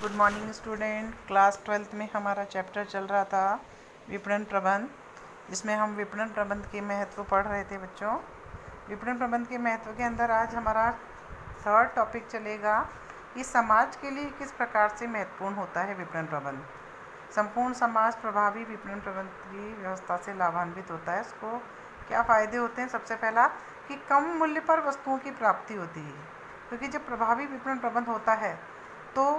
Good morning student. Class 12th में हमारा chapter चल रहा था विपणन प्रबंध, जिसमें हम विपणन प्रबंध के महत्व पढ़ रहे थे बच्चों। विपणन प्रबंध के महत्व के अंदर आज हमारा थर्ड टॉपिक चलेगा कि समाज के लिए किस प्रकार से महत्वपूर्ण होता है विपणन प्रबंध। संपूर्ण समाज प्रभावी विपणन प्रबंध की व्यवस्था से लाभान्वित होता है। इसको क्या फ़ायदे होते हैं? सबसे पहला कि कम मूल्य पर वस्तुओं की प्राप्ति होती है, क्योंकि जब प्रभावी विपणन प्रबंध होता है तो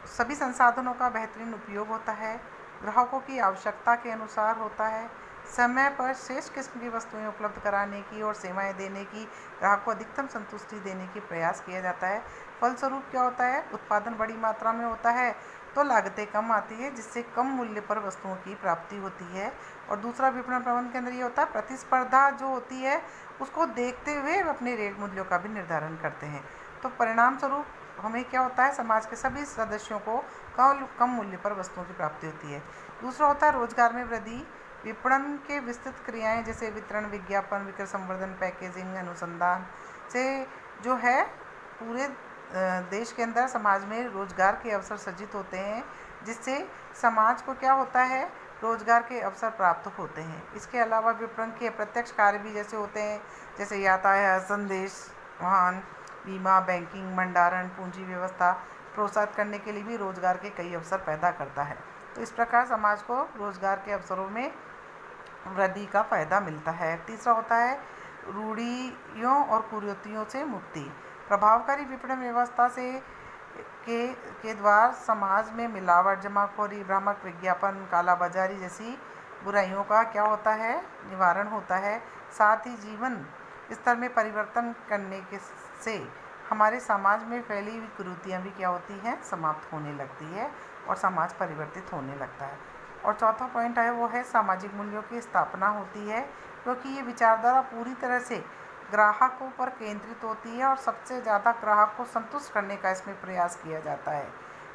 सभी संसाधनों का बेहतरीन उपयोग होता है, ग्राहकों की आवश्यकता के अनुसार होता है, समय पर श्रेष्ठ किस्म की वस्तुएं उपलब्ध कराने की और सेवाएं देने की, ग्राहक को अधिकतम संतुष्टि देने की प्रयास किया जाता है। फलस्वरूप क्या होता है? उत्पादन बड़ी मात्रा में होता है तो लागतें कम आती है, जिससे कम मूल्य पर वस्तुओं की प्राप्ति होती है। और दूसरा विपणन प्रबंध के अंदर ये होता है, प्रतिस्पर्धा जो होती है उसको देखते हुए अपने रेट मूल्यों का भी निर्धारण करते हैं। तो परिणाम स्वरूप हमें क्या होता है? समाज के सभी सदस्यों को कम मूल्य पर वस्तुओं की प्राप्ति होती है। दूसरा होता है रोजगार में वृद्धि। विपणन के विस्तृत क्रियाएं जैसे वितरण, विज्ञापन, विक्रय संवर्धन, पैकेजिंग, अनुसंधान से जो है पूरे देश के अंदर समाज में रोजगार के अवसर सृजित होते हैं, जिससे समाज को क्या होता है? रोजगार के अवसर प्राप्त होते हैं। इसके अलावा विपणन के अप्रत्यक्ष कार्य भी जैसे होते हैं, जैसे यातायात, संदेश, वाहन, बीमा, बैंकिंग, भंडारण, पूंजी व्यवस्था प्रोत्साहित करने के लिए भी रोजगार के कई अवसर पैदा करता है। तो इस प्रकार समाज को रोजगार के अवसरों में वृद्धि का फायदा मिलता है। तीसरा होता है रूढ़ियों और कुरीतियों से मुक्ति। प्रभावकारी विपणन व्यवस्था से के द्वारा समाज में मिलावट, जमाखोरी, भ्रामक विज्ञापन, कालाबाजारी जैसी बुराइयों का क्या होता है? निवारण होता है। साथ ही जीवन स्तर में परिवर्तन करने के से हमारे समाज में फैली हुई कुरीतियाँ भी क्या होती हैं? समाप्त होने लगती है और समाज परिवर्तित होने लगता है। और चौथा पॉइंट है वो है सामाजिक मूल्यों की स्थापना होती है, क्योंकि ये विचारधारा पूरी तरह से ग्राहकों पर केंद्रित होती है और सबसे ज़्यादा ग्राहक को संतुष्ट करने का इसमें प्रयास किया जाता है।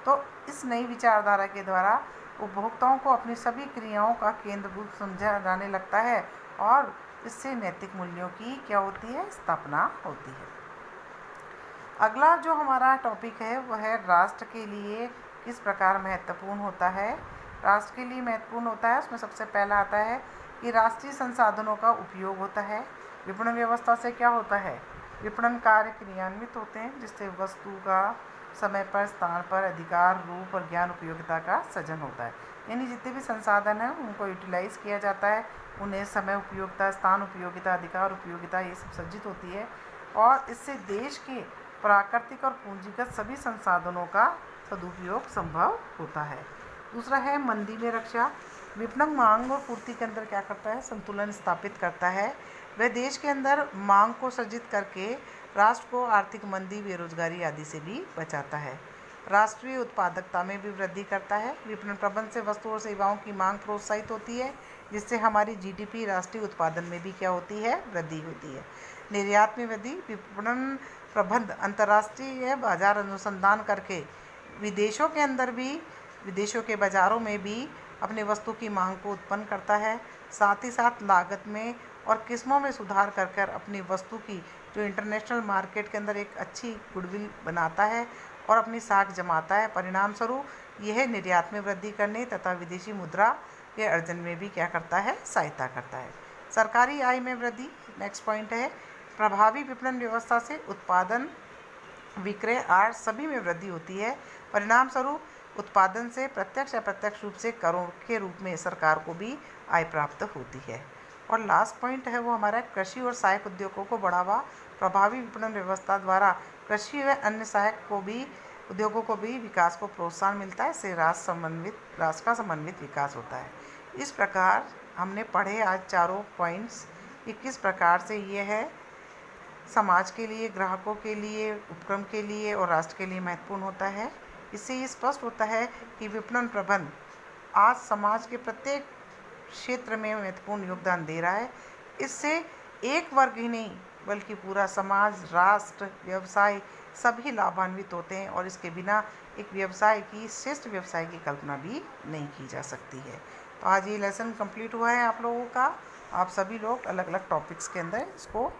तो इस नई विचारधारा के द्वारा उपभोक्ताओं को अपनी सभी क्रियाओं का केंद्रभूत समझा जाने लगता है और इससे नैतिक मूल्यों की क्या होती है? स्थापना होती है। अगला जो हमारा टॉपिक है वह है राष्ट्र के लिए किस प्रकार महत्वपूर्ण होता है। राष्ट्र के लिए महत्वपूर्ण होता है, उसमें सबसे पहला आता है कि राष्ट्रीय संसाधनों का उपयोग होता है। विपणन व्यवस्था से क्या होता है? विपणन कार्य क्रियान्वित होते हैं, जिससे वस्तु का समय पर, स्थान पर, अधिकार, रूप और ज्ञान उपयोगिता का सृजन होता है। यानी जितने भी संसाधन हैं उनको यूटिलाइज किया जाता है, उन्हें समय उपयोगिता, स्थान उपयोगिता, अधिकार उपयोगिता ये सब सृजित होती है और इससे देश के प्राकृतिक और पूंजीगत सभी संसाधनों का सदुपयोग संभव होता है। दूसरा है मंदी में रक्षा। विपणन मांग और पूर्ति के अंदर क्या करता है? संतुलन स्थापित करता है। वह देश के अंदर मांग को सृजित करके राष्ट्र को आर्थिक मंदी, बेरोजगारी आदि से भी बचाता है। राष्ट्रीय उत्पादकता में भी वृद्धि करता है। विपणन प्रबंध से वस्तु और सेवाओं की मांग प्रोत्साहित होती है, जिससे हमारी जीडीपी, राष्ट्रीय उत्पादन में भी क्या होती है? वृद्धि होती है। निर्यात में वृद्धि। विपणन प्रबंध अंतर्राष्ट्रीय बाजार अनुसंधान करके विदेशों के अंदर भी, विदेशों के बाज़ारों में भी अपने वस्तु की मांग को उत्पन्न करता है। साथ ही साथ लागत में और किस्मों में सुधार कर कर अपनी वस्तु की जो इंटरनेशनल मार्केट के अंदर एक अच्छी गुडविल बनाता है और अपनी साख जमाता है। परिणाम स्वरूप यह निर्यात में वृद्धि करने तथा विदेशी मुद्रा के अर्जन में भी क्या करता है? सहायता करता है। सरकारी आय में वृद्धि नेक्स्ट पॉइंट है। प्रभावी विपणन व्यवस्था से उत्पादन, विक्रय, आय सभी में वृद्धि होती है। परिणाम स्वरूप उत्पादन से प्रत्यक्ष अप्रत्यक्ष रूप से करों के रूप में सरकार को भी आय प्राप्त होती है। और लास्ट पॉइंट है वो हमारा कृषि और सहायक उद्योगों को बढ़ावा। प्रभावी विपणन व्यवस्था द्वारा कृषि व अन्य सहायक को भी उद्योगों को भी विकास को प्रोत्साहन मिलता है। इससे राष्ट्र का समन्वित विकास होता है। इस प्रकार हमने पढ़े आज चारों पॉइंट्स कि किस प्रकार से ये है समाज के लिए, ग्राहकों के लिए, उपक्रम के लिए और राष्ट्र के लिए महत्वपूर्ण होता है। इससे ये स्पष्ट होता है कि विपणन प्रबंध आज समाज के प्रत्येक क्षेत्र में महत्वपूर्ण योगदान दे रहा है। इससे एक वर्ग ही नहीं बल्कि पूरा समाज, राष्ट्र, व्यवसाय सभी लाभान्वित होते हैं और इसके बिना एक व्यवसाय की, श्रेष्ठ व्यवसाय की कल्पना भी नहीं की जा सकती है। तो आज ये लेसन कंप्लीट हुआ है आप लोगों का। आप सभी लोग अलग अलग टॉपिक्स के अंदर इसको